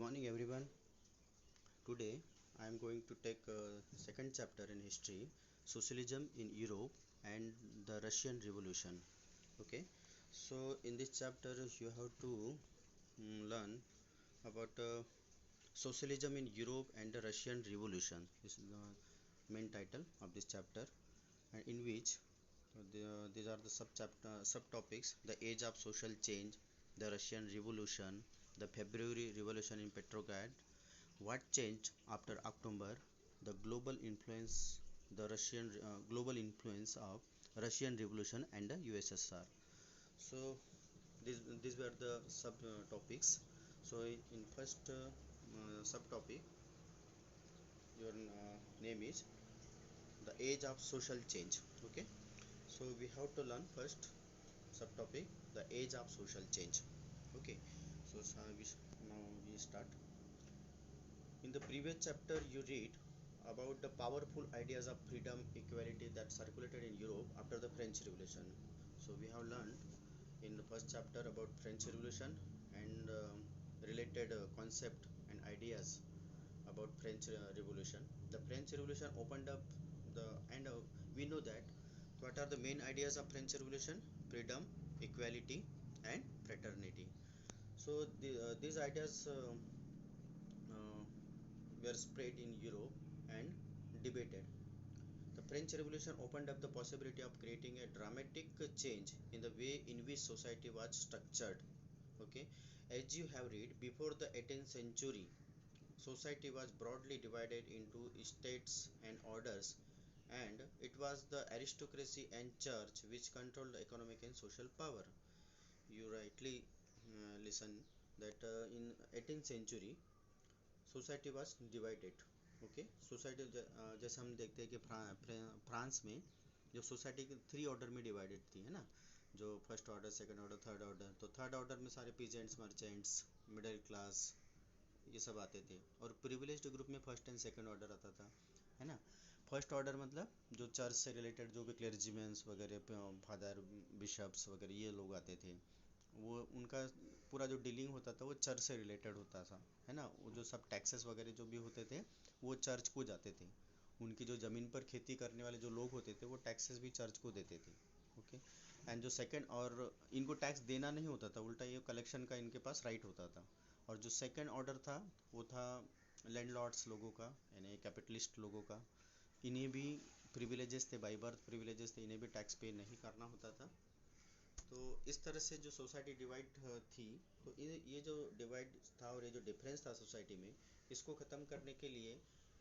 morning, everyone. Today, I am going to take second chapter in history, socialism in Europe and the Russian Revolution. Okay, so in this chapter, you have to learn about socialism in Europe and the Russian Revolution. This is the main title of this chapter, and in which these are the subtopics: the age of social change, the Russian Revolution, the February Revolution in Petrograd, what changed after October, the global influence of Russian Revolution and the USSR. So these were the subtopics. So in first subtopic, your name is the age of social change. Okay. So we have to learn first subtopic, the age of social change. Okay. So, now we start. In the previous chapter, you read about the powerful ideas of freedom, equality that circulated in Europe after the French Revolution. So we have learned in the first chapter about French Revolution and related concept and ideas about French Revolution. The French Revolution opened up the and we know that what are the main ideas of French Revolution? Freedom, equality, and fraternity. So these ideas uh, were spread in Europe and debated. The French Revolution opened up the possibility of creating a dramatic change in the way in which society was structured. Okay, as you have read, before the 18th century, society was broadly divided into states and orders, and it was the aristocracy and church which controlled the economic and social power. You rightly listen that in 18th century society was divided. Okay, society जैसे हम देखते हैं कि France में जो society के 3 order में divided थी, है ना, जो first order, second order, third order. तो थर्ड ऑर्डर में सारे पीजेंट्स, मर्चेंट्स, मिडिल क्लास, ये सब आते थे. और प्रिविलेज्ड ग्रुप में फर्स्ट एंड सेकंड ऑर्डर आता था, है ना. फर्स्ट ऑर्डर मतलब जो चर्च से रिलेटेड जो भी क्लर्जीमेंस वगैरह, फादर, बिशप्स वगैरह, ये लोग आते थे. वो उनका पूरा जो डीलिंग होता था वो चर्च से रिलेटेड होता था, है ना. वो जो सब टैक्सेस वगैरह जो भी होते थे वो चर्च को जाते थे. उनकी जो ज़मीन पर खेती करने वाले जो लोग होते थे वो टैक्सेस भी चर्च को देते थे. ओके. एंड जो सेकंड, और इनको टैक्स देना नहीं होता था, उल्टा ये कलेक्शन का इनके पास राइट होता था. और जो सेकंड ऑर्डर था वो था लैंडलॉर्ड्स लोगों का, यानी कैपिटलिस्ट लोगों का. इन्हें भी प्रिविलेजेस थे, बाई बर्थ प्रिविलेजेस थे, इन्हें भी टैक्स पे नहीं करना होता था. तो इस तरह से जो सोसाइटी डिवाइड थी, तो ये जो डिवाइड था और ये जो डिफरेंस था सोसाइटी में, इसको ख़त्म करने के लिए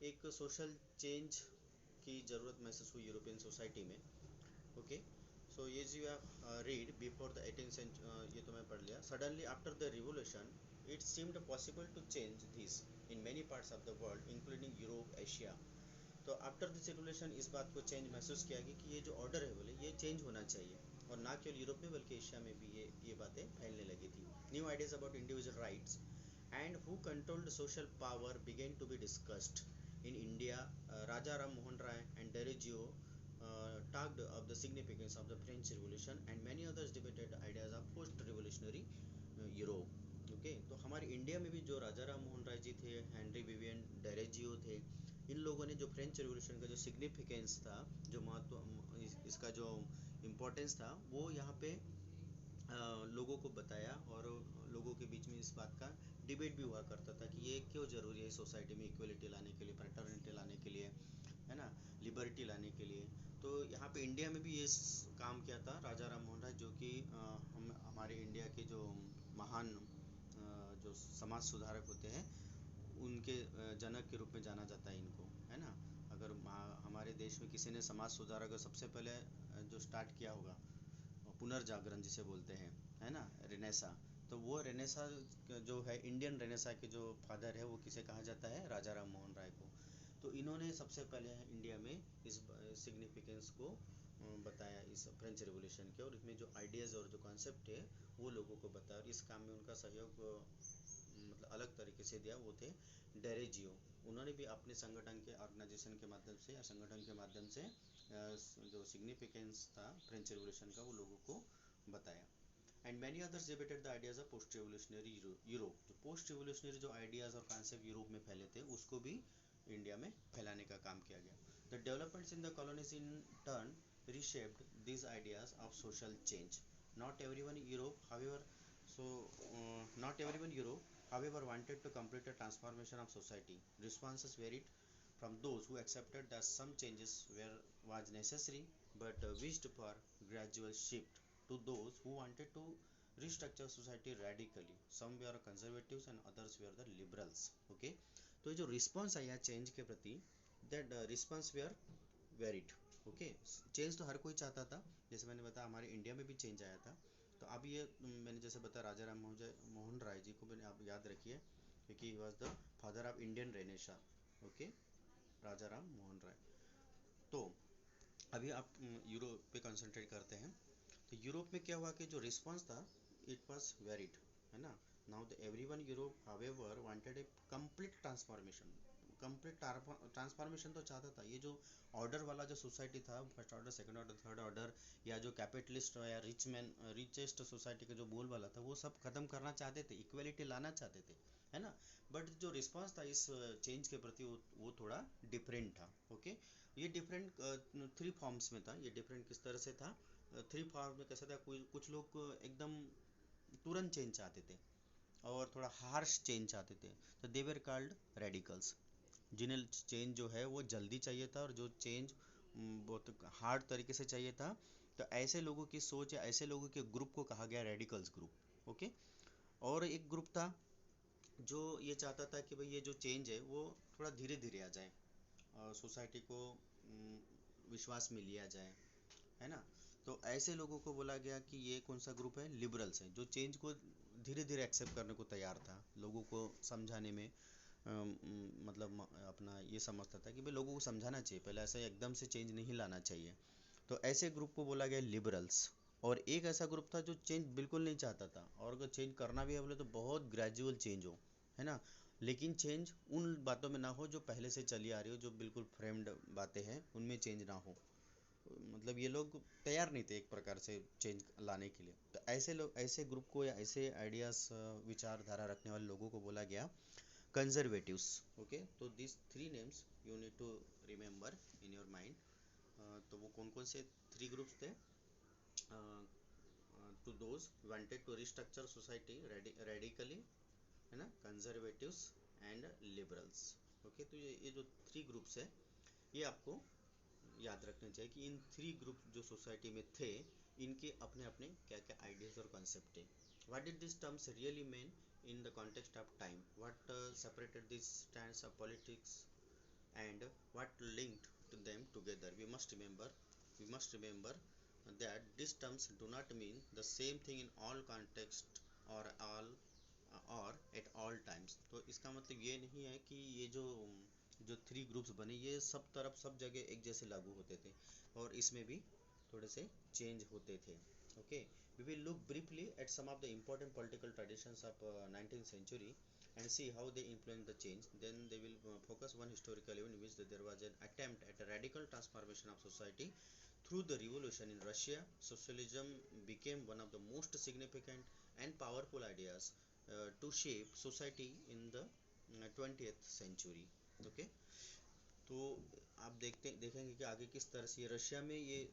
एक सोशल चेंज की ज़रूरत महसूस हुई यूरोपियन सोसाइटी में. ओके. सो ये जो read before the 18th century, ये तो मैं पढ़ लिया. Suddenly after the revolution it seemed possible to change this in many parts of the world including Europe, Asia. तो आफ्टर दिस रिवोल्यूशन इस बात को चेंज महसूस किया कि ये जो ऑर्डर है बोले ये चेंज होना चाहिए. और ना केवल यूरोप में बल्कि एशिया में भी ये बातें फैलने लगी थी. New ideas about individual rights and who controlled social power began to be discussed. In India, Raja Ram Mohan Roy and Derozio talked of the significance of the French Revolution and many others debated ideas of post-revolutionary Europe. Okay. तो हमारे India में भी जो राजा राम मोहन राय जी थे, Henry Vivian Derozio थे, इन लोगों ने जो फ्रेंच रिवॉल्यूशन का जो सिग्निफिकेंस था, जो महत्व, इसका जो इम्पोर्टेंस था, वो यहाँ पे लोगों को बताया. और लोगों के बीच में इस बात का डिबेट भी हुआ करता था कि ये क्यों ज़रूरी है सोसाइटी में इक्वलिटी लाने के लिए, फ्रेटर्निटी लाने के लिए, है ना, लिबर्टी लाने के लिए. तो यहाँ पे इंडिया में भी ये काम किया था राजा राम मोहन राय, जो कि हमारे इंडिया के जो महान जो समाज सुधारक होते हैं उनके जनक के रूप में जाना जाता है इनको, है ना. अगर हमारे देश में किसी ने समाज सुधारक सबसे पहले जो स्टार्ट किया होगा, पुनर्जागरण जिसे बोलते हैं, है ना, रेनेसा. तो वो रेनेसा जो है, इंडियन रेनेसा के जो फादर है, वो किसे कहा जाता है? राजा राम मोहन राय को. तो इन्होंने सबसे पहले इंडिया में इस सिग्निफिकेंस को बताया इस फ्रेंच रिवॉल्यूशन के, और इसमें जो आइडियाज़ और जो कॉन्सेप्ट है वो लोगों को बताया. और इस काम में उनका सहयोग मतलब अलग तरीके से दिया, वो थे डेरेजियो. उन्होंने भी अपने संगठन के, ऑर्गेनाइजेशन के माध्यम से या संगठन के माध्यम से जो सिग्निफिकेंस था फ्रेंच रिवॉल्यूशन का वो लोगों को बताया. And many others debated the ideas of post revolutionary Europe. जो पोस्ट रिवोल्यूशनरी जो आइडियाज और कॉन्सेप्ट यूरोप में फैले थे उसको भी इंडिया में फैलाने का काम किया गया। The developments in the colonies in turn reshaped these ideas of social change. Not everyone in Europe, however, not everyone in Europe, however, wanted to complete a transformation of society. Responses varied from those who accepted that some changes was necessary but wished for gradual shift, to those who wanted to restructure society radically. Some were conservatives and others were the liberals. Okay, तो ये जो response आया change के प्रति, that response were varied. Okay, change तो हर कोई चाहता था, जैसे मैंने बताया हमारे इंडिया में भी चेंज आया था। तो अब ये मैंने जैसे बताया राजा राम मोहन राय जी को मैंने आप याद रखिए, क्योंकि he was the father of Indian renaissance. Okay, Raja Ram Mohan Roy. तो अभी आप यूरोप पे कंसंट्रेट करते हैं। तो यूरोप में क्या हुआ कि जो रिस्पॉन्स था इट वॉज वेरिड, है ना। Now the everyone Europe however wanted A complete transformation. Complete transformation तो चाहता था। ये जो ऑर्डर वाला जो सोसाइटी था, first order, second order, third order, या जो कैपिटलिस्ट या रिचेस्ट सोसाइटी का जो बोल वाला था, वो सब खत्म करना चाहते थे, इक्वलिटी लाना चाहते थे, है ना। बट जो रिस्पांस था इस चेंज के प्रति वो थोड़ा डिफरेंट था। ओके, ये डिफरेंट 3 फॉर्म्स में था। ये डिफरेंट किस तरह से था? 3 फॉर्म में कैसा था? कुछ लोग एकदम तुरंत चेंज चाहते थे और थोड़ा हार्श चेंज चाहते थे, तो दे वर कॉल्ड रेडिकल्स। जिन्हें चेंज जो है वो जल्दी चाहिए था, और जो चेंज बहुत हार्ड तरीके से चाहिए था, तो ऐसे लोगों की सोच या ऐसे लोगों के ग्रुप को कहा गया रेडिकल्स ग्रुप। ओके, और एक ग्रुप था जो ये चाहता था कि भाई ये जो चेंज है वो थोड़ा धीरे धीरे आ जाए और सोसाइटी को विश्वास में लिया जाए, है ना। तो ऐसे लोगों को बोला गया कि ये कौन सा ग्रुप है? लिबरल्स है, जो चेंज को धीरे धीरे एक्सेप्ट करने को तैयार था, लोगों को समझाने में मतलब अपना ये समझता था कि भाई लोगों को समझाना चाहिए, पहले ऐसे एकदम से चेंज नहीं लाना चाहिए। तो ऐसे ग्रुप को बोला गया लिबरल्स। और एक ऐसा ग्रुप था जो चेंज बिल्कुल नहीं चाहता था, और अगर चेंज करना भी है बोले तो बहुत ग्रेजुअल चेंज हो, है ना। लेकिन चेंज उन बातों में ना हो जो पहले से चली आ रही हो, जो बिल्कुल फ्रेम्ड बातें हैं उनमें चेंज ना हो। मतलब ये लोग तैयार नहीं थे एक प्रकार से चेंज लाने के लिए। तो ऐसे लोग, ऐसे ग्रुप को या ऐसे आइडियाज़, विचारधारा रखने वाले लोगों को बोला गया कंजर्वेटिव्स। ओके, तो this 3 names you need to remember in your mind. तो वो कौन कौन से 3 ग्रुप्स थे? To those wanted to restructure society radically, है ना, कंजर्वेटिव्स एंड लिबरल्स। ओके, तो ये जो 3 ग्रुप्स है ये आपको याद रखना चाहिए कि इन 3 ग्रुप जो सोसाइटी में थे, इनके अपने अपने क्या क्या आइडियाज़ और कॉन्सेप्ट थे। What did this terms really mean in the context of time? What separated these strands of politics and what linked to them together? We must remember that these terms do not mean the same thing in all context or or at all times. तो इसका मतलब ये नहीं है कि ये जो 3 groups बने ये सब तरफ सब जगह एक जैसे लागू होते थे, और इसमें भी थोड़े से चेंज होते थे। Okay, we will look briefly at some of the important political traditions of 19th century and see how they influenced the change. Then they will focus one historical event in which there was an attempt at a radical transformation of society through the revolution in Russia. Socialism became one of the most significant and powerful ideas to shape society in the 20th century. Okay, तो आप देखेंगे कि आगे किस तरह से ये Russia में ये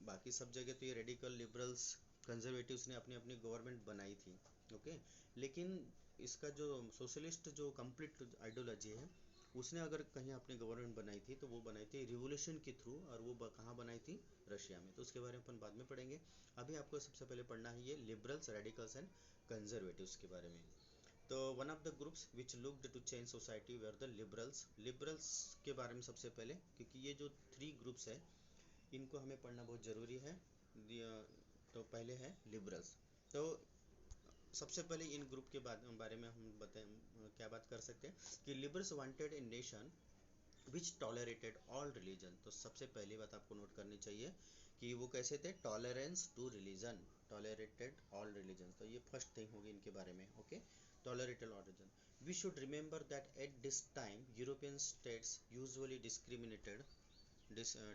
बाकी सब जगह तो ये रेडिकल लिबरल्स कंजर्वेटिव्स ने अपनी अपनी गवर्नमेंट बनाई थी। ओके, लेकिन इसका जो सोशलिस्ट जो कंप्लीट आइडियोलॉजी है उसने अगर कहीं अपनी गवर्नमेंट बनाई थी तो वो बनाई थी रिवोल्यूशन के थ्रू, और वो कहाँ बनाई थी? रशिया में। तो उसके बारे में अपन बाद में पढ़ेंगे। अभी आपको सबसे पहले पढ़ना है ये लिबरल्स, रेडिकल्स एंड कंजर्वेटिव्स के बारे में। तो one of the groups which looked to change society were the liberals. Liberals के बारे में सबसे पहले, क्योंकि ये जो 3 ग्रुप्स है इनको हमें पढ़ना बहुत ज़रूरी है। तो पहले है लिबरल्स। तो सबसे पहले इन ग्रुप के बारे में हम क्या बात कर सकते हैं कि liberals wanted a nation which tolerated all religion. तो सबसे पहली बात आपको नोट करनी चाहिए कि वो कैसे थे? Tolerance to religion, tolerated all religion. तो ये फर्स्ट थिंग होगी इनके बारे में। Okay, tolerated all religion. We should remember that at this time European states usually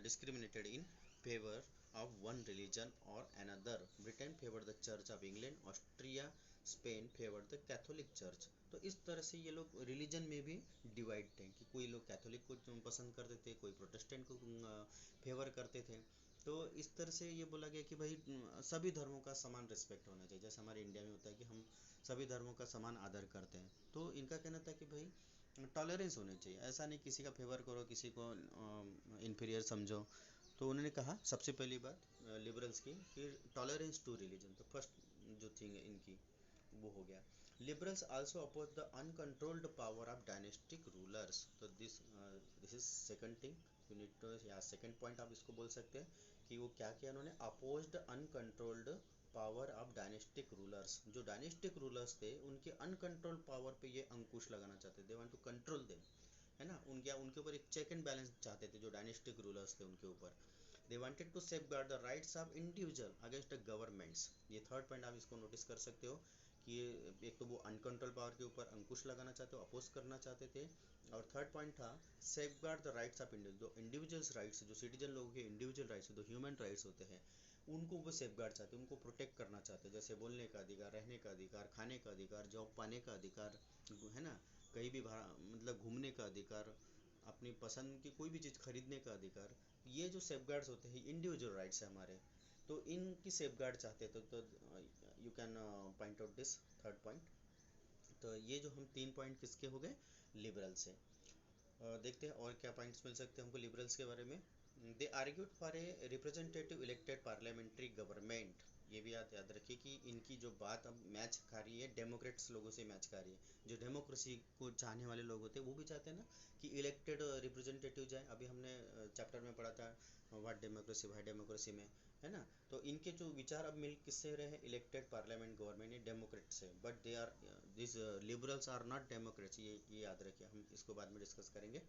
discriminated in favor of one religion or another. Britain favored the Church of England, Austria, Spain favour the Catholic church. तो इस तरह से ये लोग religion में भी divide थे कि कोई लोग कैथोलिक को पसंद करते थे, कोई प्रोटेस्टेंट को फेवर करते थे। तो इस तरह से ये बोला गया कि भाई सभी धर्मों का समान रिस्पेक्ट होना चाहिए, जैसे हमारे इंडिया में होता है कि हम सभी धर्मों का समान आदर करते हैं। तो इनका कहना था कि भाई टॉलरेंस होनी चाहिए, ऐसा नहीं किसी का फेवर करो, किसी को इन्फीरियर समझो। तो उन्होंने कहा सबसे पहली बात लिबरल्स की कि टॉलरेंस टू रिलीजन, तो फर्स्ट जो थिंग है इनकी वो हो गया। Liberals also oppose the uncontrolled power of dynastic rulers. तो this is second thing you need to, या सेकंड पॉइंट आप इसको बोल सकते हैं कि वो क्या किया उन्होंने, opposed uncontrolled power of dynastic rulers. जो डायनेस्टिक रूलर्स थे उनके अनकंट्रोल्ड पावर पे ये अंकुश लगाना चाहते थे, they want to control them, है ना। उनके ऊपर एक चेक एंड बैलेंस चाहते थे जो डायनेस्टिक रूलर्स थे उनके ऊपर। They wanted to safeguard the rights of individual against the governments. ये थर्ड पॉइंट आप इसको नोटिस कर सकते हो कि ये एक तो वो अनकंट्रोल पावर के ऊपर अंकुश लगाना चाहते हो, अपोज करना चाहते थे। और थर्ड पॉइंट था safeguard the rights of individual, जो इंडिविजुअल्स राइट्स, जो सिटीजन लोगों के इंडिविजुअल राइट्स, जो ह्यूमन राइट्स होते हैं उनको वो सेफगार्ड चाहते हैं, उनको प्रोटेक्ट करना चाहते हैं, जैसे बोलने का अधिकार, रहने का अधिकार, खाने का अधिकार, जॉब पाने का अधिकार, है ना, कहीं भी मतलब घूमने का अधिकार, अपनी पसंद की कोई भी चीज़ खरीदने का अधिकार। ये जो सेफगार्ड्स होते हैं इंडिविजुअल राइट्स है हमारे, तो इनकी सेफगार्ड चाहते थे। तो you can point out this third point. तो ये जो हम तीन पॉइंट किसके हो गए, लिबरल से। देखते हैं और क्या पॉइंट्स मिल सकते हैं हमको लिबरल्स के बारे में। They argued for a representative elected parliamentary government. ये भी याद याद रखिए कि इनकी जो बात अब मैच खा रही है डेमोक्रेट्स लोगों से मैच खा रही है। जो डेमोक्रेसी को चाहने वाले लोग होते हैं वो भी चाहते हैं ना कि इलेक्टेड रिप्रेजेंटेटिव जाए। अभी हमने चैप्टर में पढ़ा था व्हाट डेमोक्रेसी, वाई डेमोक्रेसी में, है ना। तो इनके जो विचार अब मिल किससे रहे, इलेक्टेड पार्लियामेंट गवर्नमेंट, ये डेमोक्रेट से। But they are this liberals are not democrats, ये याद रखिए, हम इसको बाद में डिस्कस करेंगे।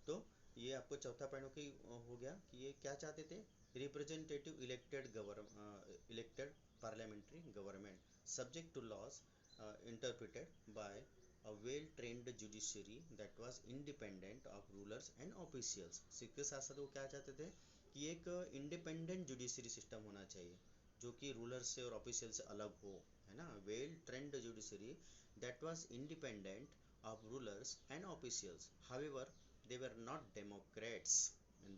तो ये आपको चौथा पॉइंट हो गया कि ये क्या चाहते थे, representative elected parliamentary government subject to laws interpreted by a well trained judiciary that was independent of rulers and officials. इसके साथ साथ वो क्या चाहते थे कि एक इंडिपेंडेंट जुडिशरी सिस्टम होना चाहिए जो कि रूलर से और ऑफिशियल से अलग हो, है ना। Well trained judiciary that was independent of rulers and officials, however they were not democrats.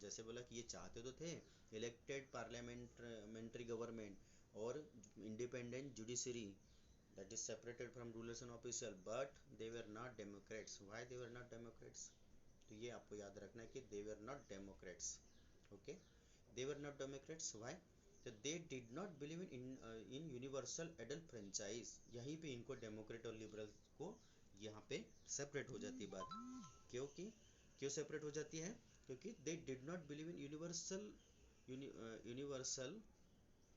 जैसे बोला कि ये चाहते तो थे इलेक्टेड पार्लियामेंट्री गवर्नमेंट और independent judiciary that is separated from rulers and official, but they were not democrats. Why they were not democrats, तो ये आपको याद रखना है कि they were not democrats. Okay, they were not democrats why, तो they did not believe in universal adult franchise. यहीं पे इनको डेमोक्रेट और लिबरल को यहाँ पे सेपरेट हो जाती है बात। क्योंकि क्यों सेपरेट हो जाती है, क्योंकि they did not believe in universal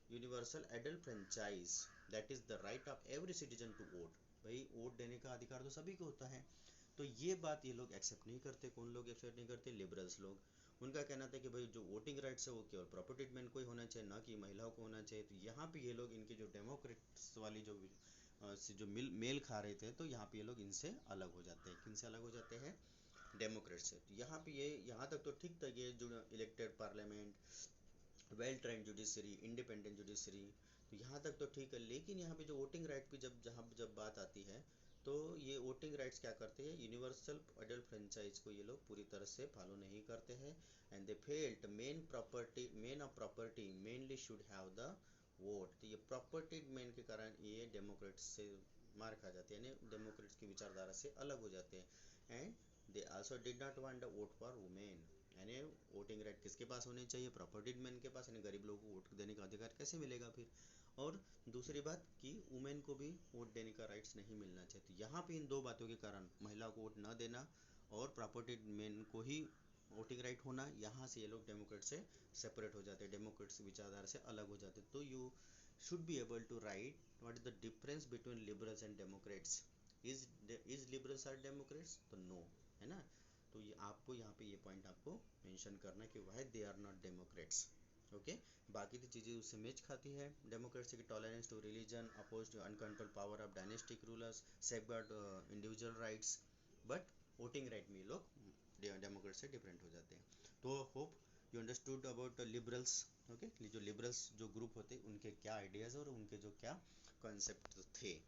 universal adult franchise that is the right of every citizen to vote. भाई वोट देने का अधिकार तो सभी को होता है। तो ये बात ये लोग एक्सेप्ट नहीं करते। कौन लोग एक्सेप्ट नहीं करते, लिबरल्स लोग। उनका कहना था कि भाई जो वोटिंग राइट्स है वो केवल प्रॉपर्टी मैन को ही होना चाहिए, ना कि महिलाओं को होना चाहिए। तो यहाँ पे ये लोग इनके जो डेमोक्रेट्स वाली जो मेल खा रहे थे, तो यहाँ पे ये लोग इनसे अलग हो जाते हैं। किनसे अलग हो जाते हैं, डेमोक्रेट से। तो यहाँ पे ये यहाँ तक तो ठीक था, ये जो elected parliament, well trained judiciary, independent judiciary, तो यहाँ तक तो ठीक है। लेकिन यहाँ पे जो वोटिंग राइट की जब बात आती है, तो ये वोटिंग राइट्स क्या करते हैं, यूनिवर्सल एडल्ट फ्रेंचाइज को ये लोग पूरी तरह से फॉलो नहीं करते हैं। And they felt main of property mainly should have the vote. तो ये प्रॉपर्टी मेन के कारण ये डेमोक्रेट्स से मार खा जाते हैं, यानी डेमोक्रेट्स की विचारधारा से अलग हो जाते हैं। And they also did not want the vote for women, यानी वोटिंग राइट किसके पास होने चाहिए, प्रॉपर्टी मैन के पास, यानी गरीब लोगों को वोट देने का अधिकार कैसे मिलेगा फिर। और दूसरी बात कि वुमेन को भी वोट देने का राइट्स नहीं मिलना चाहिए। तो यहाँ पे इन दो बातों के कारण महिलाओं को वोट न देना और प्रॉपर्टी मैन को ही वोटिंग राइट होना, यहाँ से ये लोग डेमोक्रेट से सेपरेट हो जाते हैं, डेमोक्रेट्स विचारधारा से अलग हो जाते हैं। तो you should be able to write what is the difference between liberals and democrats. Is liberals are democrats, तो नो, है ना। तो ये आपको यहाँ पे ये पॉइंट आपको मेंशन करना है कि why they are not democrats. Okay, बाकी की चीज़ें उससे मैच खाती है। डेमोक्रेसी की tolerance to religion, oppose to uncontrol power of dynastic rulers, safeguard individual rights. But voting right में ये लोग डेमोक्रेट से डिफरेंट हो जाते हैं। तो hope you understood about liberals, okay, जो लिबरल्स जो ग्रुप होते उनके क्या आइडियाज और उनके जो क्या कॉन्सेप्ट थे।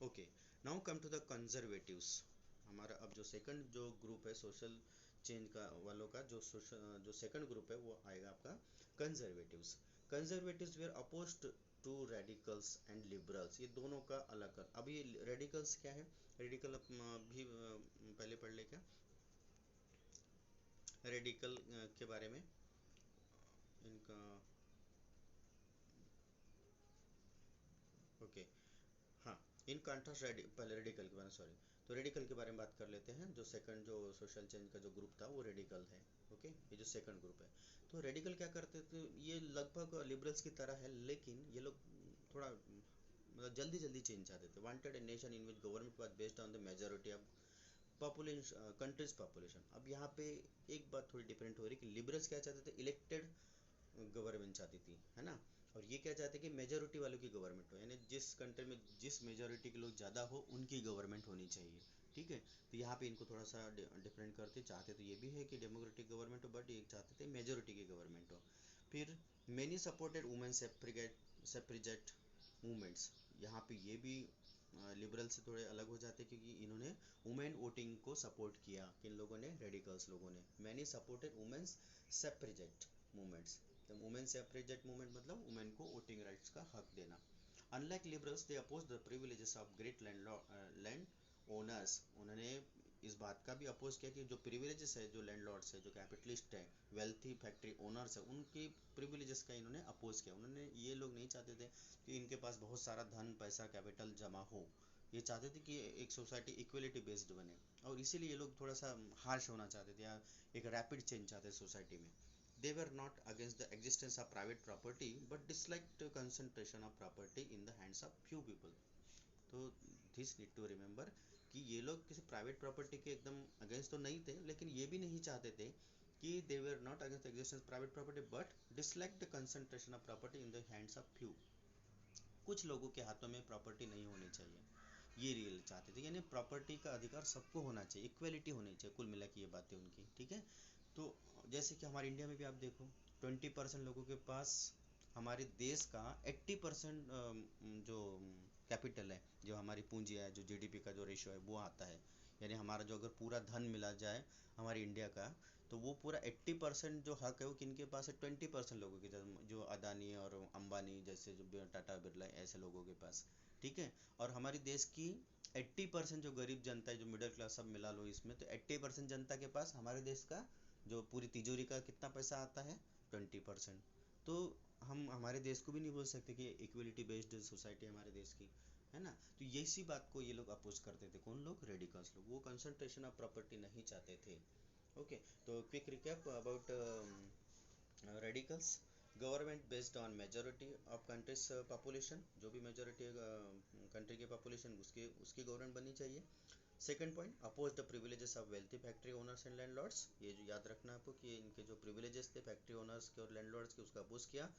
Okay, now come to the conservatives. हमारा अब जो सेकंड जो ग्रुप है सोशल चेंज का वालों का, जो सेकंड ग्रुप है वो आएगा आपका conservatives. Conservatives were opposed to radicals and liberals. ये दोनों का अलग कर, अब ये रेडिकल्स क्या है, रेडिकल भी पहले पढ़ ले क्या, रेडिकल के बारे में इनका। ओके, हाँ, इन कॉन्ट्रास्ट पहले रेडिकल के बारे में, सॉरी, तो रेडिकल के बारे में बात कर लेते हैं। जो सेकंड जो सोशल चेंज का जो ग्रुप था वो रेडिकल है। ओके, ये जो सेकंड ग्रुप है, तो रेडिकल क्या करते थे, ये लगभग लिबरल्स की तरह है, लेकिन ये लोग थोड़ा मतलब जल्दी जल्दी चेंज चाहते थे। Wanted a nation in which government was based on the majority of population, countries population. अब यहाँ पे एक बात थोड़ी डिफरेंट हो रही कि लिबरल्स क्या चाहते थे, इलेक्टेड गवर्नमेंट चाहती थी, है ना, और ये क्या चाहते कि मेजोरिटी वालों की गवर्नमेंट हो, यानी जिस कंट्री में जिस मेजोरिटी के लोग ज़्यादा हो उनकी गवर्नमेंट होनी चाहिए। ठीक है, तो यहाँ पे इनको थोड़ा सा डिफरेंट करते, चाहते तो ये भी है कि डेमोक्रेटिक गवर्नमेंट हो, बट ये चाहते थे मेजोरिटी की गवर्नमेंट हो। फिर many supported women suffragette movements. यहाँ पे ये भी लिबरल से थोड़े अलग हो जाते क्योंकि इन्होंने वुमेन वोटिंग को सपोर्ट किया। किन लोगों ने, रेडिकल्स लोगों ने। Many supported women's suffragette movements. तो वुमेन सेफ्रिजेट मूवमेंट मतलब वुमेन को वोटिंग राइट्स का हक देना। Unlike liberals they oppose the privileges of great landowners. उन्होंने इस बात का भी अपोज किया कि जो प्रिविलेजेस है, जो लैंडलॉर्ड्स है, जो कैपिटलिस्ट है, वेल्थी फैक्ट्री ओनर्स है, उनके प्रिविलेजेस का इन्होंने अपोज किया। उन्होंने, ये लोग नहीं चाहते थे कि इनके पास बहुत सारा धन पैसा कैपिटल जमा हो। ये चाहते थे कि एक सोसाइटी इक्वलिटी बेस्ड बने, और इसीलिए ये लोग थोड़ा सा हार्श होना चाहते थे या एक रैपिड चेंज चाहते थे सोसाइटी में। They were not against the existence of private property but disliked the concentration of property in the hands of few people. तो दिस नीड टू रिमेंबर कि ये लोग किसी प्राइवेट प्रॉपर्टी के एकदम अगेंस्ट तो नहीं थे, लेकिन ये भी नहीं चाहते थे कि they were not against existence private property but dislike the concentration of property in the hands of few. कुछ लोगों के हाथों में प्रॉपर्टी नहीं होनी चाहिए, ये रियल चाहते थे। यानी प्रॉपर्टी का अधिकार सबको होना चाहिए, इक्वलिटी होनी चाहिए, कुल मिला के ये बातें उनकी। ठीक है, तो जैसे कि हमारे इंडिया में भी आप देखो 20% लोगों के पास हमारे देश का 80% जो कैपिटल है, जो हमारी पूंजी है, जो जीडीपी का जो रेशो है वो आता है। यानी हमारा जो अगर पूरा धन मिला जाए हमारे इंडिया का, तो वो पूरा 80% जो हक है वो किन के पास है, 20% लोगों के, जो अदानी और अंबानी जैसे, जो टाटा बिरला ऐसे लोगों के पास। ठीक है, और हमारे देश की 80% जो गरीब जनता है, जो मिडिल क्लास, सब मिला लो इसमें, तो 80% जनता के पास हमारे देश का जो पूरी तिजोरी का कितना पैसा आता है, 20%। तो हम हमारे देश को भी नहीं बोल सकते कि इक्वलिटी बेस्ड सोसाइटी हमारे देश की, है ना। तो इसी बात को ये लोग अपोज करते थे, कौन लोग, रेडिकल्स लोग। वो कंसंट्रेशन ऑफ प्रॉपर्टी नहीं चाहते थे। ओके, तो quick recap about radicals. Government based on majority of countries population, जो भी मेजोरिटी कंट्री के पॉपुलेशन उसकी उसकी गवर्नमेंट बननी चाहिए। Second point, oppose the privileges of wealthy factory owners and landlords. ये जो याद रखना आपको कि इनके जो प्रिविलेजेस थे फैक्ट्री ओनर्स के और लैंडलॉर्ड्स के, उसका अपोज किया।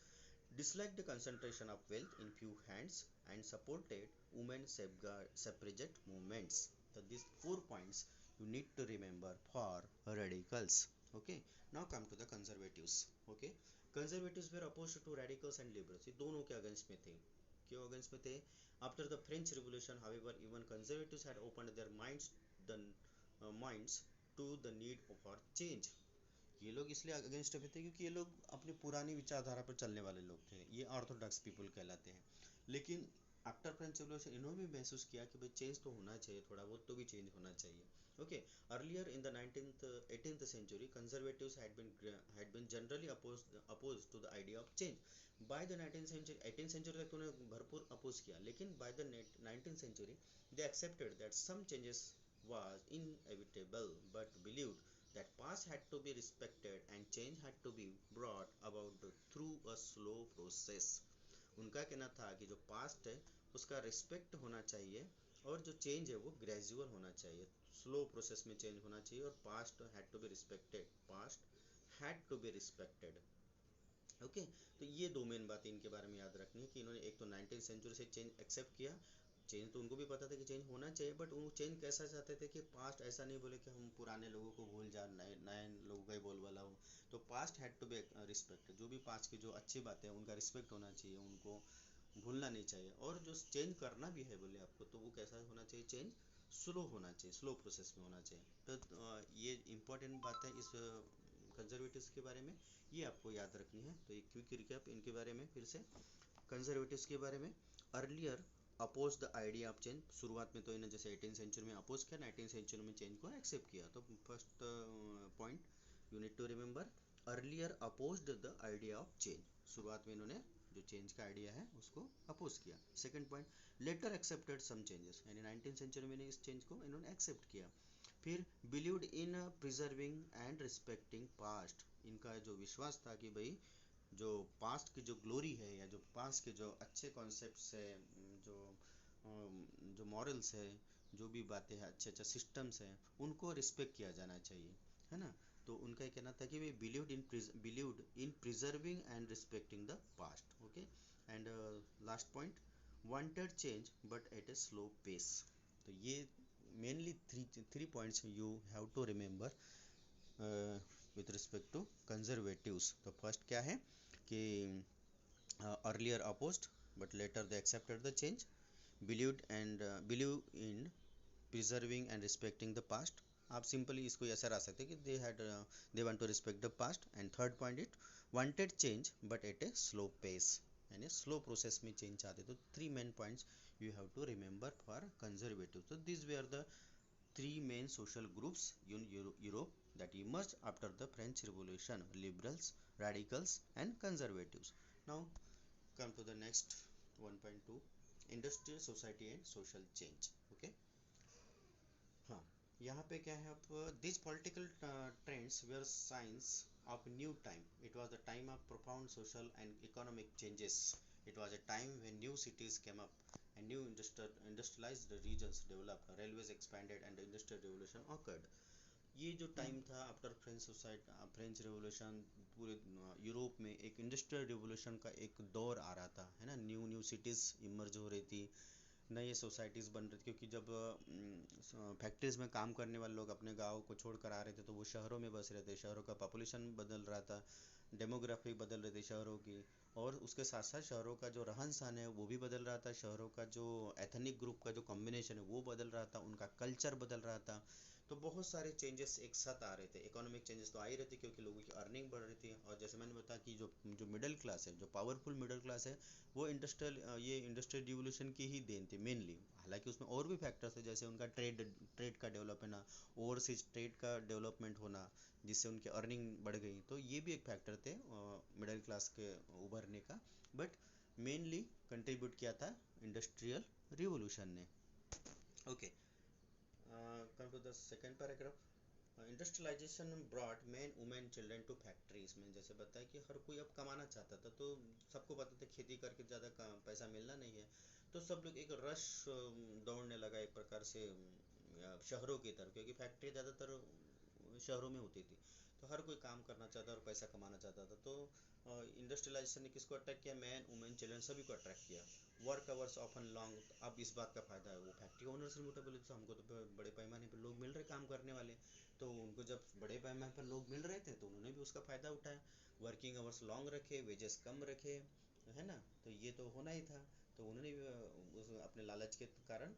Dislike the concentration of wealth in few hands and supported women suffragette movements. तो this 4 points you need to remember for radicals. Okay, now come to the conservatives. Okay, conservatives were opposed to radicals and liberals. ये दोनों के against में थे। क्यों against में थे? After the French Revolution, however, even conservatives had opened their minds to the need for change. ये लोग इसलिए अगेंस्ट में थे क्योंकि ये लोग अपनी पुरानी विचारधारा पर चलने वाले लोग थे, ये ऑर्थोडॉक्स पीपल कहलाते हैं। लेकिन आफ्टर फ्रेंच रेवोल्यूशन इन्होंने भी महसूस किया कि भाई चेंज तो होना चाहिए, थोड़ा बहुत तो भी चेंज होना चाहिए। Okay, earlier in the 19th 18th century conservatives had been generally opposed to the idea of change. By the 19th century 18th century तक तो उन्हें भरपूर अपोज किया, लेकिन by the 19th century they accepted that some changes was inevitable but believed that past had to be respected and change had to be brought about through a slow process. उनका कहना था कि जो past है उसका respect होना चाहिए और जो चेंज है वो ग्रेजुअल होना चाहिए, स्लो प्रोसेस में चेंज होना चाहिए, और past had to be respected, past had to be respected. Okay, तो ये दो मेन बातें इनके बारे में याद रखनी है कि इन्होंने एक तो 19th सेंचुरी से चेंज एक्सेप्ट किया, चेंज तो उनको भी पता था कि चेंज होना चाहिए, बट वो चेंज कैसा चाहते थे कि पास्ट ऐसा नहीं बोले कि हम पुराने लोगों को भूल जा, नए नए लोगों का ही बोलबाला हो। तो past had to be respect, जो भी पास्ट की जो अच्छी बातें हैं उनका रिस्पेक्ट होना चाहिए, उनको भूलना नहीं चाहिए। और जो चेंज करना भी है बोले आपको, तो वो कैसा होना चाहिए, चेंज स्लो होना चाहिए, स्लो प्रोसेस में होना चाहिए। तो ये इम्पोर्टेंट बात है इस कंजर्वेटिव्स के बारे में, ये आपको याद रखनी है। तो एक क्विक रिकैप इनके बारे में फिर से, कंजर्वेटिव्स के बारे में। Earlier oppose the idea of change, शुरुआत में तो इन्हें जैसे 18 सेंचुरी में अपोज किया, 19 सेंचुरी में चेंज को एक्सेप्ट किया। तो first point you need to remember, earlier opposed the idea of change, शुरुआत में इन्होंने जो चेंज का आइडिया है उसको अपोज किया। Second point, later accepted some changes, यानी 19 सेंचुरी में इस चेंज को इन्होंने एक्सेप्ट किया। फिर believed in preserving and respecting past, इनका जो विश्वास था कि भाई जो पास्ट की जो ग्लोरी है, या जो पास्ट के जो अच्छे कॉन्सेप्ट्स है, जो जो मॉरल्स है, जो भी बातें हैं, अच्छे अच्छे सिस्टम्स हैं, उनको रिस्पेक्ट किया जाना चाहिए, है ना। तो उनका ये कहना था कि वे believed in preserving and respecting the past. Okay, and last point, wanted change but at a slow pace. तो ये mainly three points you have to remember with respect to conservatives. तो फर्स्ट क्या है कि earlier opposed but later they accepted the change, believe in preserving and respecting the past। आप simply इसको ऐसा रख सकते हैं कि they want to respect the past। and third point it wanted change but at a slow pace, यानी slow process में change चाहते। तो three main points you have to remember for conservative. तो this were the three main social groups in Europe that emerged after the French Revolution: liberals, radicals, and conservatives. Now come to the next 1.2, industrial society and social change। okay, हाँ, यहाँ पे क्या है, अब these political trends were signs of new time। it was the time of profound social and economic changes। it was a time when new cities came up and new industrialized regions developed, railways expanded, and the industrial revolution occurred। ये जो time था after French revolution, पूरे Europe में एक industrial revolution का एक दौर आ रहा था, है ना। न्यू न्यू सिटीज़ इमर्ज हो रही थी, नई सोसाइटीज़ बन रही थी, क्योंकि जब फैक्ट्रीज़ में काम करने वाले लोग अपने गाँव को छोड़ कर आ रहे थे तो वो शहरों में बस रहे थे, शहरों का पॉपुलेशन बदल रहा था, डेमोग्राफी बदल रही थी शहरों की, और उसके साथ साथ शहरों का जो रहन सहन है वो भी बदल रहा था, शहरों का जो एथनिक ग्रुप का जो कॉम्बिनेशन है वो बदल रहा था, उनका कल्चर बदल रहा था। तो बहुत सारे चेंजेस एक साथ आ रहे थे। इकोनॉमिक चेंजेस तो आ ही रहे थे क्योंकि लोगों की अर्निंग बढ़ रही थी, और जैसे मैंने बताया कि जो मिडिल क्लास है, जो पावरफुल मिडिल क्लास है, वो इंडस्ट्रियल रिवोल्यूशन की ही देन थी मेनली। हालांकि उसमें और भी फैक्टर्स थे, जैसे उनका ट्रेड का डेवलप होना, ओवरसीज ट्रेड का डेवलपमेंट होना, जिससे उनकी अर्निंग बढ़ गई। तो ये भी एक फैक्टर थे मिडिल क्लास के उभरने का, बट मेनली कंट्रीब्यूट किया था इंडस्ट्रियल रिवोल्यूशन ने। Okay, come to the second paragraph। Industrialization brought men women children to factories में, जैसे बताया कि हर कोई अब कमाना चाहता था, तो सबको पता था खेती करके ज़्यादा पैसा मिलना नहीं है, तो सब लोग एक रश दौड़ने लगा एक प्रकार से शहरों की तरफ, क्योंकि फैक्ट्री ज़्यादातर शहरों में होती थी, तो हर कोई काम करना चाहता और पैसा कमाना चाहता था। तो इंडस्ट्रियलाइजेशन ने किसको अट्रैक्ट किया, मैन वुमेन चिल्ड्रन सभी को अट्रैक्ट किया। वर्क आवर्स ऑफन लॉन्ग, अब इस बात का फ़ायदा है वो फैक्ट्री ओनर से उठा, बोले तो हमको तो बड़े पैमाने पर लोग मिल रहे काम करने वाले, तो उनको जब बड़े पैमाने पर लोग मिल रहे थे तो उन्होंने भी उसका फ़ायदा उठाया। वर्किंग आवर्स लॉन्ग रखे, वेजेस कम रखे, है ना, तो ये तो होना ही था। तो उन्होंने भी अपने लालच के कारण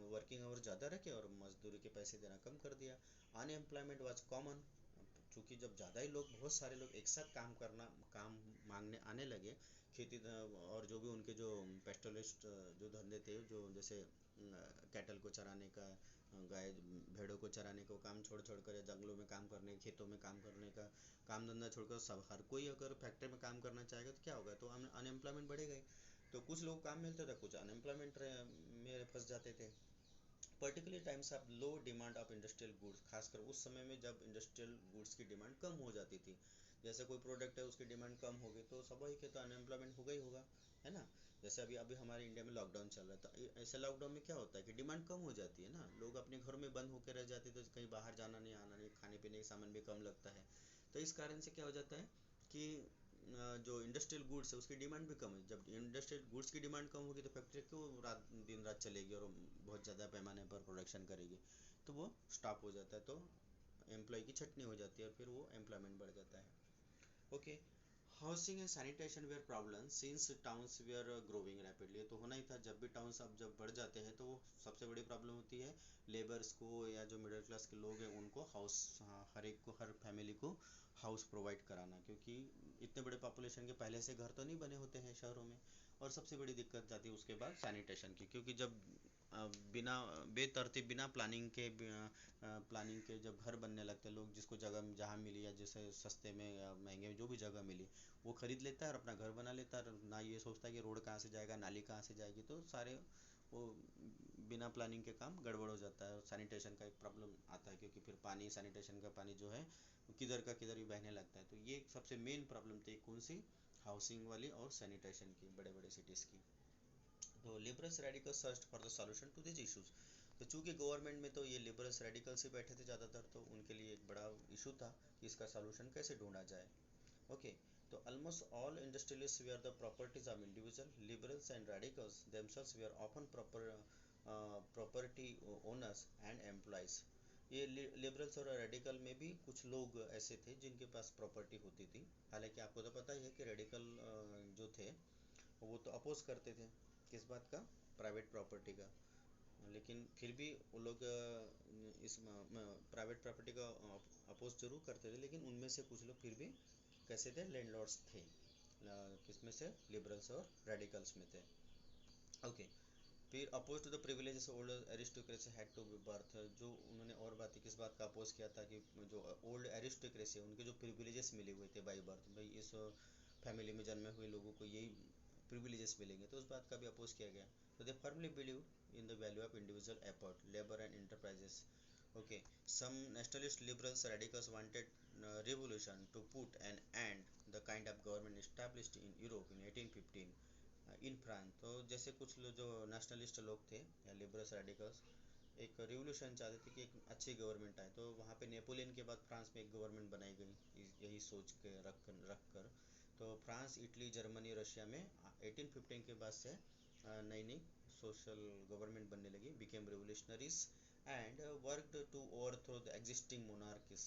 वर्किंग आवर ज़्यादा रखे और मजदूरी के पैसे देना कम कर दिया। अनएम्प्लॉयमेंट वाज कॉमन, क्योंकि जब ज़्यादा ही लोग, बहुत सारे लोग एक साथ काम मांगने आने लगे, खेती और जो भी उनके जो पेस्टोलिस्ट जो धंधे थे, जो जैसे कैटल को चराने का, गाय भेड़ों को चराने को काम छोड़ छोड़ कर, या जंगलों में काम करने, खेतों में काम करने का काम धंधा छोड़कर सब हर कोई अगर फैक्ट्री में काम करना चाहेगा तो क्या होगा, तो अनएम्प्लॉयमेंट बढ़ेगा ही। तो कुछ लोग काम मिलता था, कुछ अनएम्प्लॉयमेंट में फंस जाते थे। Particular times of low demand of industrial goods, खासकर उस समय में जब इंडस्ट्रियल गुड्स की डिमांड कम हो जाती थी, जैसे कोई प्रोडक्ट है उसकी डिमांड कम होगी तो स्वाभाविक है, तो अनएम्प्लॉयमेंट होगा ही होगा, है ना। जैसे अभी अभी हमारे इंडिया में लॉकडाउन चल रहा है, तो ऐसे लॉकडाउन में क्या होता है कि डिमांड कम हो जाती है ना, लोग अपने घरों में बंद होकर रह जाते हैं, तो कहीं बाहर जाना नहीं, आना नहीं, खाने पीने का सामान भी कम लगता है। तो इस कारण से क्या हो जाता है कि जो इंडस्ट्रियल गुड्स है उसकी डिमांड भी कम है। जब इंडस्ट्रियल गुड्स की डिमांड कम होगी तो फैक्ट्री क्यों दिन रात चलेगी और बहुत ज़्यादा पैमाने पर प्रोडक्शन करेगी, तो वो स्टॉप हो जाता है, तो एम्प्लॉय की छटनी हो जाती है और फिर वो एम्प्लॉयमेंट बढ़ जाता है। Okay, housing and sanitation were problem since towns were growing rapidly. तो होना ही था, जब भी टाउन्स अब जब बढ़ जाते हैं तो वो सबसे बड़ी प्रॉब्लम होती है लेबर्स को या जो मिडिल क्लास के लोग हैं उनको हाउस, हर एक को, हर फैमिली को हाउस प्रोवाइड कराना, क्योंकि इतने बड़े पॉपुलेशन के पहले से घर तो नहीं बने होते हैं शहरों में। और सबसे बड़ी दिक्कत आती है उसके बाद सैनिटेशन की, क्योंकि जब बिना बेतरतीब, बिना प्लानिंग के जब घर बनने लगते हैं, लोग जिसको जगह जहाँ मिली या जैसे सस्ते में या महंगे में जो भी जगह मिली वो खरीद लेता है और अपना घर बना लेता है, ना ये सोचता है कि रोड कहाँ से जाएगा, नाली कहाँ से जाएगी, तो सारे वो बिना प्लानिंग के काम गड़बड़ हो जाता है। और सैनिटेशन का एक प्रॉब्लम आता है, क्योंकि फिर पानी, सैनिटेशन का पानी जो है किधर का किधर भी बहने लगता है। तो ये सबसे मेन प्रॉब्लम थी कौन सी, हाउसिंग वाली और सैनिटेशन की, बड़े बड़े सिटीज़ की। तो liberals radical search for the solution to this issues. तो चूँकि गवर्नमेंट में तो ये लिबरल्स रेडिकल्स ही बैठे थे ज़्यादातर, तो उनके लिए एक बड़ा इशू था कि इसका सॉल्यूशन कैसे ढूंढा जाए। ओके, तो almost all industrialists were the properties of individual. Liberals and radicals themselves were often property owners and employees. ये लिबरल्स और रेडिकल में भी कुछ लोग ऐसे थे जिनके पास प्रॉपर्टी होती थी। हालांकि आपको तो पता ही है कि रेडिकल जो थे वो तो अपोज करते थे किस बात का, प्राइवेट प्रॉपर्टी का। लेकिन फिर भी वो लोग इस प्राइवेट प्रॉपर्टी का अपोज जरूर करते थे, लेकिन उनमें से कुछ लोग फिर भी कैसे थे, लैंडलॉर्ड्स थे। किसमें से, लिबरल्स और रेडिकल्स में थे। ओके, फिर oppose to the privileges old aristocracy had to be birth. जो उन्होंने और बात किस बात का अपोज किया था कि जो ओल्ड एरिस्टोक्रेसी उनके जो प्रिविलेजेस मिले हुए थे बाई बर्थ, भाई इस फैमिली में जन्मे हुए लोगों को यही प्रिविलेजेस मिलेंगे, तो उस बात का भी अपोज किया गया। तो they firmly believe in the value of individual effort, labour and enterprises. Okay, some nationalist liberals radicals wanted revolution to put an end the kind of government established in Europe in 1815 in France. तो जैसे कुछ लोग जो nationalist लोग थे या liberals radicals एक revolution चाहते थे कि एक अच्छी गवर्नमेंट आए, तो वहाँ पे नेपोलियन के बाद फ्रांस में एक गवर्नमेंट बनाई गई यही सोच के रख कर। तो फ्रांस, इटली, जर्मनी, रशिया में 1815 के बाद से नई नई सोशल गवर्नमेंट बनने लगी, became revolutionaries and worked to overthrow the existing monarchs.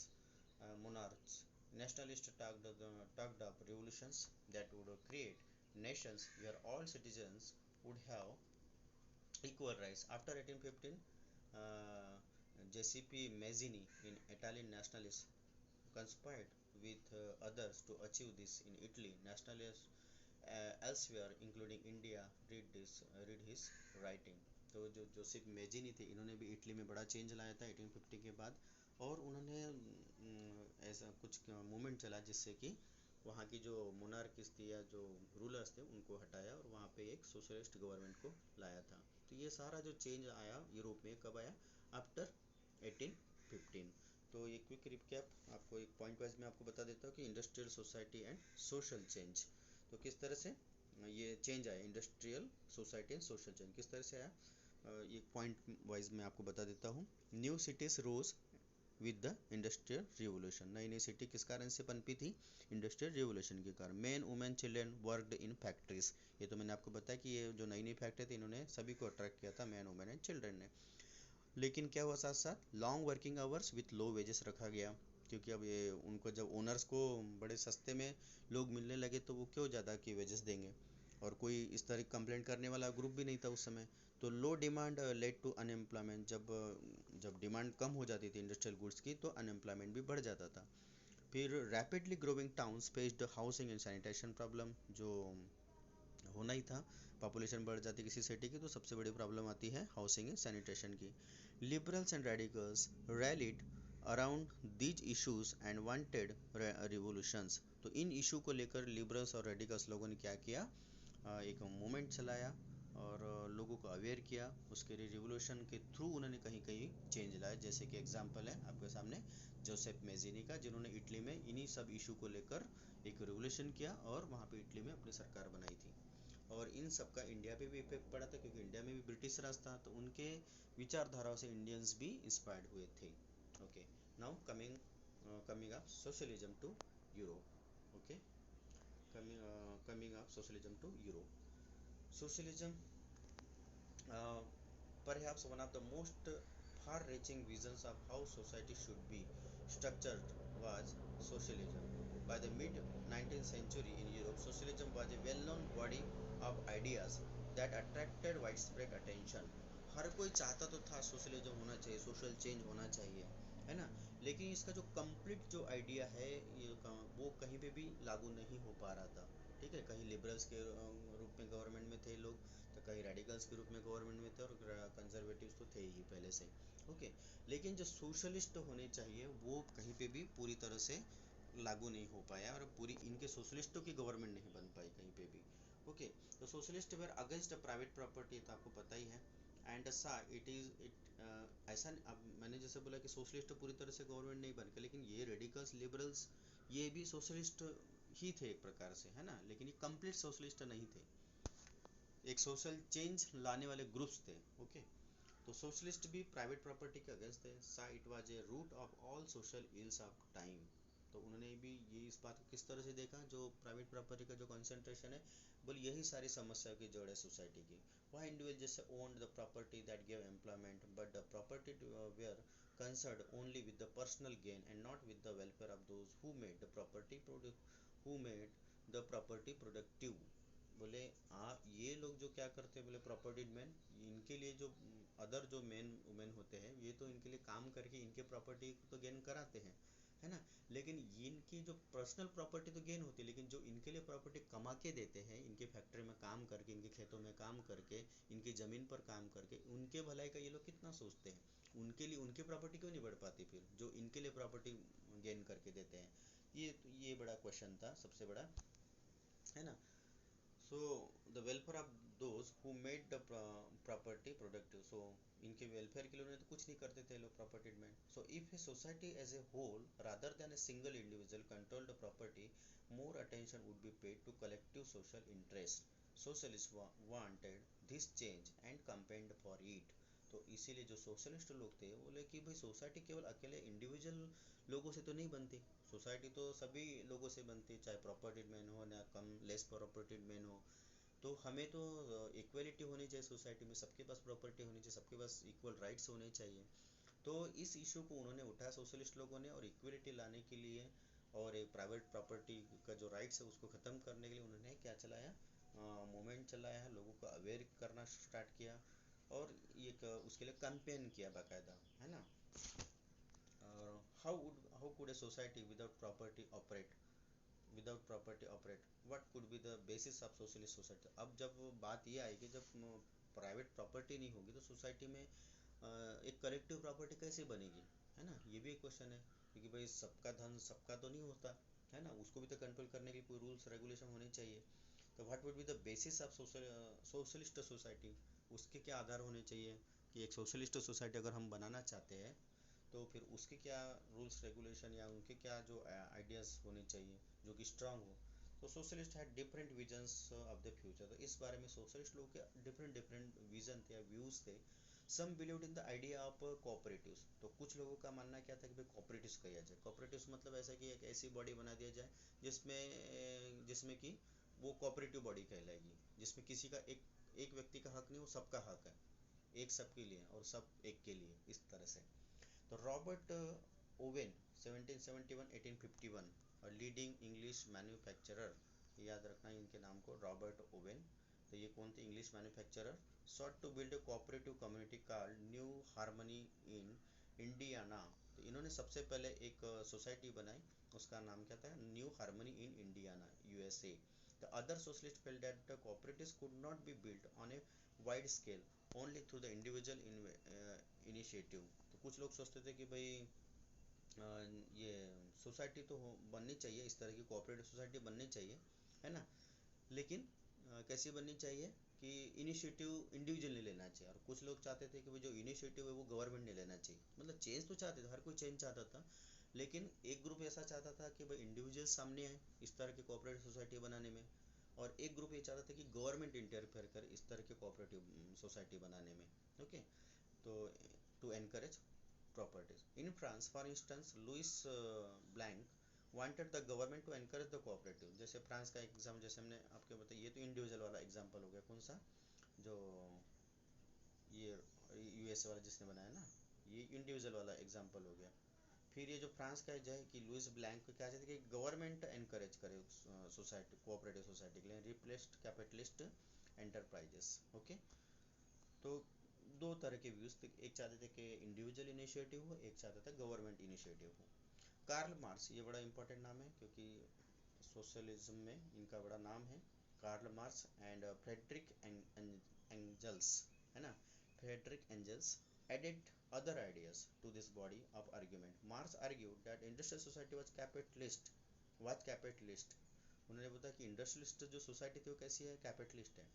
Nationalists talked of revolutions that would create nations where all citizens would have equal rights. After 1815, uh, Giuseppe Mazzini, an Italian nationalist, conspired with others to achieve this in Italy. Nationalists elsewhere including India read his writing. तो जो Joseph Mazzini थे, इन्होंने भी Italy में बड़ा change लाया था 1850 के बाद, और उन्होंने ऐसा कुछ मूवमेंट चला जिससे कि वहाँ की जो मोनार्किस थी या जो रूलर्स थे उनको हटाया और वहाँ पे एक सोशलिस्ट गवर्नमेंट को लाया था। तो ये सारा जो चेंज आया यूरोप में कब आया, आफ्टर 1815। तो ये क्विक रिकैप आपको एक पॉइंट वाइज में आपको बता देता हूँ कि industrial society and social change, तो किस तरह से ये चेंज आया, industrial society and social change किस तरह से आया, एक पॉइंट वाइज में आपको बता देता हूँ। New cities rose with the industrial revolution. नई नई सिटी किस कारण से पनपी थी, इंडस्ट्रियल रिवोल्यूशन के कारण। Man women children worked in factories. ये तो मैंने आपको बताया कि ये जो नई नई फैक्ट्री थी इन्होंने सभी को अट्रैक्ट किया था, मैन वुमेन एंड चिल्ड्रन ने। लेकिन क्या हुआ, साथ साथ long working hours with low wages रखा गया, क्योंकि अब ये उनको जब ओनर्स को बड़े सस्ते में लोग मिलने लगे तो वो क्यों ज़्यादा की वेजेस देंगे, और कोई इस तरह कंप्लेंट करने वाला ग्रुप भी नहीं था उस समय। तो लो डिमांड लेड टू अनएम्प्लॉयमेंट। जब डिमांड कम हो जाती थी इंडस्ट्रियल गुड्स की तो अनएम्प्लॉयमेंट भी बढ़ जाता था। फिर rapidly growing towns faced housing and sanitation problem, जो होना ही था, पॉपुलेशन बढ़ जाती किसी सिटी की तो सबसे बड़ी प्रॉब्लम आती है हाउसिंग एंड सैनिटेशन की। Liberals and radicals rallied around these issues and wanted revolutions. तो इन इशू को लेकर लिबरल्स और रेडिकल्स लोगों ने क्या किया, एक मूवमेंट चलाया और लोगों को अवेयर किया, उसके लिए रिवोल्यूशन के थ्रू उन्होंने कहीं कहीं चेंज लाया। जैसे कि एग्जांपल है आपके सामने जोसेफ मेजिनी का, जिन्होंने इटली में इन्हीं सब इशू को लेकर एक रिवोल्यूशन किया और वहाँ पे इटली में अपनी सरकार बनाई थी। और इन सब का इंडिया पे भी इफेक्ट पड़ा था, क्योंकि इंडिया में भी ब्रिटिश राज था, तो उनके विचारधाराओं से इंडियंस भी इंस्पायर्ड हुए थे। Okay, now coming up socialism to Europe. Okay, coming of socialism to Europe. Socialism, uh, perhaps one of the most far-reaching visions of how society should be structured, was socialism. By the mid 19th century in Europe, socialism was a well-known body of ideas that attracted widespread attention. हर कोई चाहता तो था socialism होना चाहिए, social change होना चाहिए, है ना। लेकिन इसका जो कंप्लीट जो आइडिया है वो कहीं पे भी लागू नहीं हो पा रहा था। ठीक है, कहीं लिबरल्स के रूप में गवर्नमेंट में थे लोग, तो कहीं रेडिकल्स के रूप में गवर्नमेंट में थे, और कंजर्वेटिव्स तो थे ही पहले से। ओके, लेकिन जो सोशलिस्ट होने चाहिए वो कहीं पे भी पूरी तरह से लागू नहीं हो पाया, और पूरी इनके सोशलिस्टों की गवर्नमेंट नहीं बन पाई कहीं पे भी। ओके, तो socialist were against private property, तो आपको पता ही है। एंड सा इट इज इट ऐसा अब मैंने जैसे बोला कि सोशलिस्ट पूरी तरह से गवर्नमेंट नहीं बन के, लेकिन ये रेडिकल्स लिबरल्स ये भी सोशलिस्ट ही थे एक प्रकार से, है ना, लेकिन ये कंप्लीट सोशलिस्ट नहीं थे, एक सोशल चेंज लाने वाले ग्रुप्स थे। ओके, तो सोशलिस्ट भी प्राइवेट प्रॉपर्टी के अगेंस्ट थे। Saw it was a root of all social ills of time, तो उन्होंने भी ये इस बात को किस तरह से देखा, जो प्राइवेट प्रॉपर्टी का जो कंसंट्रेशन है, बोल यही सारी समस्याओं की जड़ है सोसाइटी की। वह इंडिविजुअल जैसे owned the property that give employment, but the property were concerned only with the personal gain and not with the welfare of those who made the property who made the property productive. बोले ये लोग जो क्या करते हैं, बोले property man, इनके लिए जो अदर जो मेन वुमेन होते हैं, ये तो इनके लिए काम करके इनके प्रॉपर्टी तो गेन कराते हैं, है ना। लेकिन इनकी जो पर्सनल प्रॉपर्टी तो गेन होती है, लेकिन जो इनके लिए प्रॉपर्टी कमा के देते हैं, इनके फैक्ट्री में काम करके, इनके खेतों में काम करके, इनकी ज़मीन पर काम करके, उनके भलाई का ये लोग कितना सोचते हैं। उनके लिए उनकी प्रॉपर्टी क्यों नहीं बढ़ पाती फिर, जो इनके लिए प्रॉपर्टी गेन करके देते हैं। ये बड़ा क्वेश्चन था, सबसे बड़ा, है ना। So the welfare of those who made the property productive. So इनके वेलफेयर के लिए उन्हें तो कुछ नहीं करते थे लोग प्रॉपर्टी में। So if a society as a whole rather than a single individual controlled the property, more attention would be paid to collective social interest. Socialists wanted this change and campaigned for it. तो इसीलिए जो socialist लोग थे वो बोले कि भाई society केवल अकेले इंडिविजुअल लोगों से तो नहीं बनती, सोसाइटी तो सभी लोगों से बनती, चाहे प्रॉपर्टी मैन हो या कम लेस प्रॉपर्टी मैन हो। तो हमें तो इक्वलिटी होनी चाहिए सोसाइटी में, सबके पास प्रॉपर्टी होनी चाहिए, सबके पास इक्वल राइट्स होने चाहिए। तो इस इशू को उन्होंने उठाया सोशलिस्ट लोगों ने, और इक्वलिटी लाने के लिए और एक प्राइवेट प्रॉपर्टी का जो राइट्स है उसको ख़त्म करने के लिए उन्होंने क्या चलाया, मूवमेंट चलाया, लोगों को अवेयर करना स्टार्ट किया, और एक उसके लिए कैंपेन किया बाकायदा, है ना। How could a society without property operate, what could be the basis of socialist society. अब जब बात ये आई कि जब प्राइवेट प्रॉपर्टी नहीं होगी तो सोसाइटी में एक कलेक्टिव प्रॉपर्टी कैसे बनेगी, है ना, ये भी एक क्वेश्चन है। क्योंकि भाई सबका धन सबका तो नहीं होता, है ना, उसको भी तो कंट्रोल करने के लिए कोई रूल्स रेगुलेशन होने चाहिए। तो what would be the basis of socialist society, उसके क्या आधार होने चाहिए कि एक सोशलिस्ट सोसाइटी अगर हम बनाना चाहते हैं तो फिर उसके क्या रूल्स रेगुलेशन या उनके क्या जो आइडियाज़ होने चाहिए जो कि स्ट्रांग हो। तो socialist had different visions of the future, तो इस बारे में सोशलिस्ट लोगों के डिफरेंट डिफरेंट विजन थे या व्यूज़ थे। Some believed in the idea of cooperatives, तो कुछ लोगों का मानना क्या था कि भाई कोऑपरेटिव्स किया जाए। कोऑपरेटिव्स मतलब ऐसा कि एक ऐसी बॉडी बना दिया जाए जिसमें जिसमें कि वो कोऑपरेटिव बॉडी कहलाएगी, जिसमें किसी का एक व्यक्ति का हक नहीं, वो सबका हक है, एक सबके लिए और सब एक के लिए, इस तरह से। तो रॉबर्ट ओवेन 1771-1851, और लीडिंग इंग्लिश मैन्युफैक्चरर, याद रखना इनके नाम को, रॉबर्ट ओवेन। तो ये कौन थे, English manufacturer. Sought to build a cooperative community called New Harmony in Indiana. तो इन्होंने सबसे पहले एक सोसाइटी बनाई, उसका नाम क्या था, new Harmony in Indiana, USA. The other socialists felt that the cooperatives could not be built on a wide scale only through the individual initiative। तो कुछ लोग सोचते थे कि भाई ये सोसाइटी तो बननी चाहिए, इस तरह की कोऑपरेटिव सोसाइटी बननी चाहिए, है ना, लेकिन कैसी बननी चाहिए कि इनिशिएटिव इंडिविजुअल ने लेना चाहिए। और कुछ लोग चाहते थे कि भाई जो इनिशिएटिव है वो गवर्नमेंट ने लेना चाहिए। मतलब चेंज तो चाहते थे, हर कोई चेंज चाहता था, लेकिन एक ग्रुप ऐसा चाहता था कि भाई इंडिविजुअल सामने आए इस तरह की कोऑपरेटिव सोसाइटी बनाने में, और एक ग्रुप ये चाहता था कि गवर्नमेंट इंटरफेयर करे इस तरह की कोऑपरेटिव सोसाइटी बनाने में। ओके, तो to encourage properties. In France, for instance, Louis Blanc, wanted the government to encourage the cooperative. जैसे फ्रांस का एग्जाम जैसे हमने आपके बताया, ये तो इंडिविजुअल वाला एग्जाम्पल हो गया। कौन सा? जो ये यूएसए वाला जिसने बनाया ना, ये इंडिविजुअल वाला एग्जाम्पल हो गया। फिर ये जो फ्रांस का है कि लुइस ब्लैंक क्या चाहते कि गवर्नमेंट एनकरेज करे सोसाइटी, कोऑपरेटिव सोसाइटी के लिए, रिप्लेस्ड कैपिटलिस्ट एंटरप्राइजेस। ओके, तो दो तरह के व्यूज थे, एक चाहते थे कि इंडिविजुअल इनिशिएटिव हो, एक चाहता था गवर्नमेंट इनिशिएटिव हो। कार्ल मार्क्स, ये बड़ा इंपॉर्टेंट नाम है क्योंकि सोशलिज्म में इनका बड़ा नाम है, Karl Marx and Friedrich Engels, है ना, Friedrich Engels added other ideas to this body of argument. Marx argued that industrial society was capitalist। उन्होंने बताया कि इंडस्ट्रियलिस्ट जो सोसाइटी थी वो कैसी है, कैपिटलिस्ट है।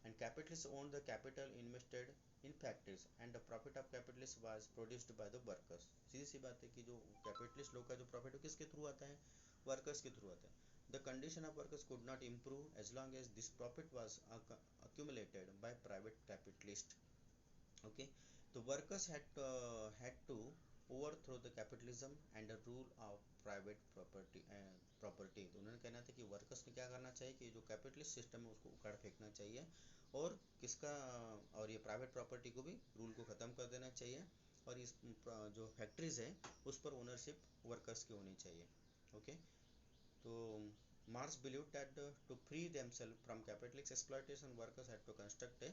And capitalist own the capital invested in factories and the profit of capitalist was produced by the workers. सीधी सी बात है कि जो कैपिटलिस्ट लोग का जो प्रॉफिट है किसके थ्रू आता है, वर्कर्स के थ्रू आता है। The condition of workers could not improve as long as this profit was accumulated by private capitalist। okay, the workers had to overthrow the capitalism and the rule of private property। तो उन्होंने कहना था कि workers ने क्या करना चाहिए कि जो कैपिटलिस्ट सिस्टम है उसको उखाड़ फेंकना चाहिए, और किसका, और ये प्राइवेट प्रॉपर्टी को भी रूल को ख़त्म कर देना चाहिए, और इस जो फैक्ट्रीज है उस पर ओनरशिप वर्कर्स की होनी चाहिए। ओके, तो Marx believed that to free themselves from capitalist exploitation, workers had to construct a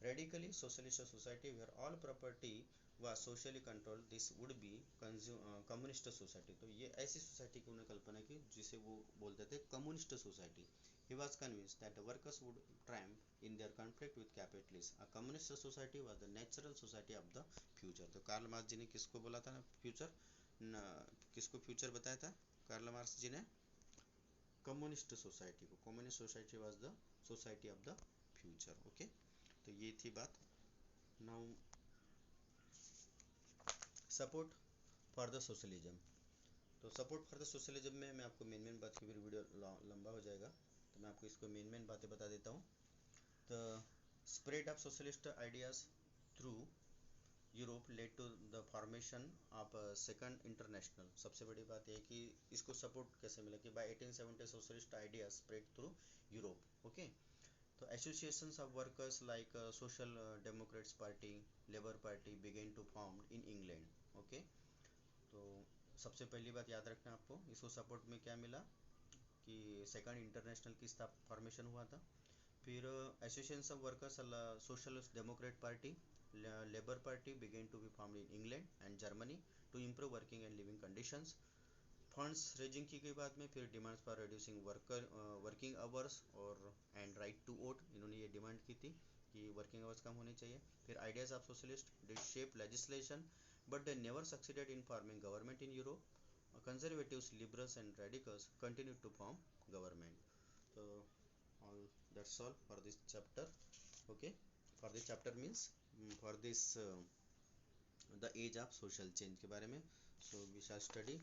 radically socialist society where all property was socially controlled। This would be communist society। तो ये ऐसी society की उन्होंने कल्पना की जिसे वो बोलते थे communist society. He was convinced that the workers would triumph in their conflict with capitalists। A communist society was the natural society of the future। तो कार्ल मार्क्स जी ने किसको बोला था फ्यूचर, किसको फ्यूचर बताया था कार्ल मार्क्स जी ने, communist society को। Communist society was the society of the future. Okay, तो ये थी बात। Now support for the socialism. तो सपोर्ट फॉर द सोशलिज्म में मैं आपको मेन बात की, फिर वीडियो लंबा हो जाएगा तो मैं आपको इसको मेन बातें बता देता हूँ। The spread of socialist ideas through Europe led to the formation of Second International. सबसे बड़ी बात यह है कि इसको सपोर्ट कैसे मिला कि by 1870 socialist idea spread through Europe. Okay, तो associations of workers like Social Democrats Party, labour party begin to form in England. Okay, तो सबसे पहली बात याद रखना आपको, इसको सपोर्ट में क्या मिला कि सेकंड इंटरनेशनल की फॉर्मेशन हुआ था। फिर association of workers, social democrat party, labour party begin to be formed in England and Germany to improve working and living conditions. Funds raising की गई बाद में, फिर demands for reducing working hours और एंड राइट टू वोट, इन्होंने ये demand की थी कि वर्किंग आवर्स कम होने चाहिए। फिर ideas of socialist did shape legislation but they never succeeded in forming government in Europe. Conservatives, liberals and radicals continued to form government। So all that's all for this chapter। okay, for this chapter means for this the age of social change के बारे में। so we shall study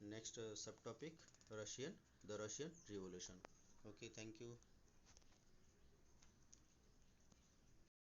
next subtopic, Russian, the Russian Revolution। okay, thank you।